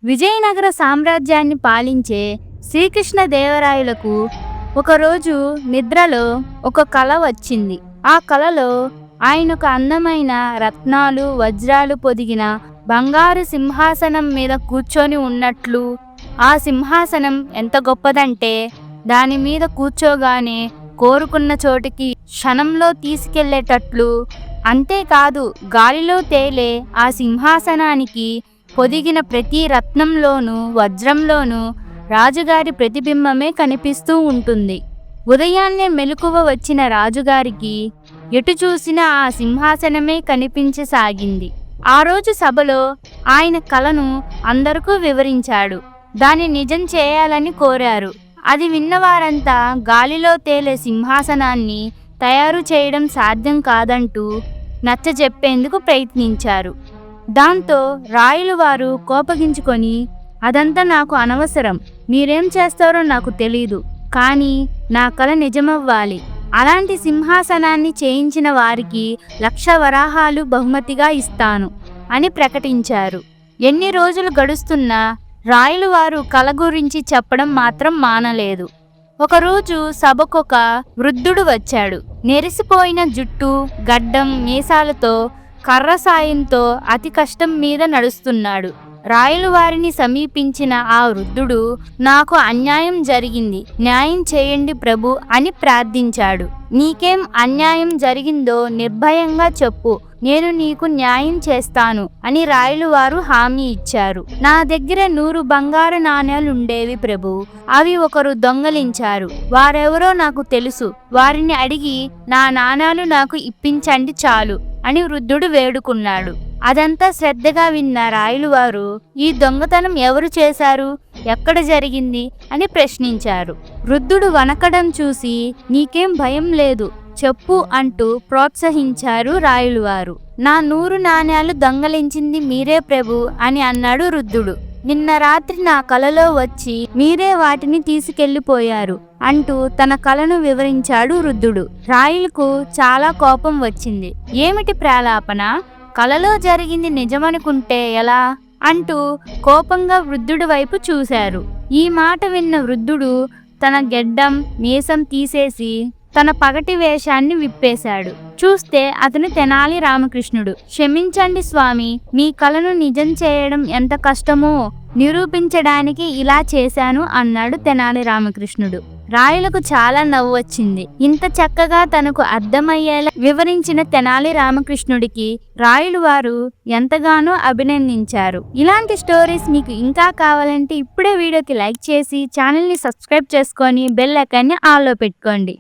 విజయనగర సామ్రాజ్యాన్ని పాలించే శ్రీకృష్ణదేవరాయలకు ఒకరోజు నిద్రలో ఒక కల వచ్చింది. ఆ కలలో ఆయన ఒక అందమైన రత్నాలు వజ్రాలు పొదిగిన బంగారు సింహాసనం మీద కూర్చొని ఉన్నట్లు, ఆ సింహాసనం ఎంత గొప్పదంటే దాని మీద కూర్చోగానే కోరుకున్న చోటికి క్షణంలో తీసుకెళ్లేటట్లు, అంతేకాదు గాలిలో తేలే ఆ సింహాసనానికి పొదిగిన ప్రతి రత్నంలోనూ వజ్రంలోనూ రాజుగారి ప్రతిబింబమే కనిపిస్తూ ఉంటుంది. ఉదయాన్నే మెలకువ వచ్చిన రాజుగారికి ఎటు చూసినా ఆ సింహాసనమే కనిపించసాగింది. ఆ రోజు సభలో ఆయన కలను అందరికీ వివరించాడు. దాన్ని నిజం చేయాలని కోరారు. అది విన్నవారంతా గాలిలో తేలే సింహాసనాన్ని తయారు చేయడం సాధ్యం కాదంటూ నచ్చజెప్పేందుకు ప్రయత్నించారు. దాంతో రాయలు వారు కోపగించుకొని, అదంతా నాకు అనవసరం, మీరేం చేస్తారో నాకు తెలీదు, కానీ నా కల నిజమవ్వాలి. అలాంటి సింహాసనాన్ని చేయించిన వారికి 1,00,000 వరాహాలు బహుమతిగా ఇస్తాను అని ప్రకటించారు. ఎన్ని రోజులు గడుస్తున్నా రాయలు వారు కల గురించి చెప్పడం మాత్రం మానలేదు. ఒకరోజు సభకొక వృద్ధుడు వచ్చాడు. నెరిసిపోయిన జుట్టు, గడ్డం, మీసాలతో కర్ర సాయంతో అతి కష్టం మీద నడుస్తున్నాడు. రాయలు వారిని సమీపించిన ఆ వృద్ధుడు, నాకు అన్యాయం జరిగింది, న్యాయం చేయండి ప్రభు అని ప్రార్థించాడు. నీకేం అన్యాయం జరిగిందో నిర్భయంగా చెప్పు, నేను నీకు న్యాయం చేస్తాను అని రాయలు వారు హామీ ఇచ్చారు. నా దగ్గర 100 బంగారు నాణేలుండేవి ప్రభు, అవి ఒకరు దొంగలించారు. వారెవరో నాకు తెలుసు, వారిని అడిగి నా నాణాలు నాకు ఇప్పించండి చాలు అని వృద్ధుడు వేడుకున్నాడు. అదంతా శ్రద్ధగా విన్న రాయలు వారు, ఈ దొంగతనం ఎవరు చేశారు, ఎక్కడ జరిగింది అని ప్రశ్నించారు. వృద్ధుడు వణకడం చూసి, నీకేం భయం లేదు, చెప్పు అంటూ ప్రోత్సహించారు రాయలు వారు. నా 100 నాణేలు దొంగలించింది మీరే ప్రభు అని అన్నాడు వృద్ధుడు. నిన్న రాత్రి నా కలలో వచ్చి మీరే వాటిని తీసుకెళ్లిపోయారు అంటూ తన కలను వివరించాడు వృద్ధుడు. రాయలకు చాలా కోపం వచ్చింది. ఏమిటి ప్రాలాపన, కలలో జరిగింది నిజమనుకుంటే ఎలా అంటూ కోపంగా వృద్ధుడి వైపు చూశారు. ఈ మాట విన్న వృద్ధుడు తన గెడ్డం మీసం తీసేసి తన పగటి వేషాన్ని విప్పేశాడు. చూస్తే అతను తెనాలి రామకృష్ణుడు. క్షమించండి స్వామి, మీ కలను నిజం చేయడం ఎంత కష్టమో నిరూపించడానికి ఇలా చేశాను అన్నాడు తెనాలి రామకృష్ణుడు. రాయలకు చాలా నవ్వు వచ్చింది. ఇంత చక్కగా తనకు అర్థమయ్యేలా వివరించిన తెనాలి రామకృష్ణుడికి రాయలు వారు ఎంతగానో అభినందించారు. ఇలాంటి స్టోరీస్ మీకు ఇంకా కావాలంటే ఇప్పుడే వీడియోకి లైక్ చేసి ఛానల్ని సబ్స్క్రైబ్ చేసుకొని బెల్ ఐకాన్ని ఆన్లో పెట్టుకోండి.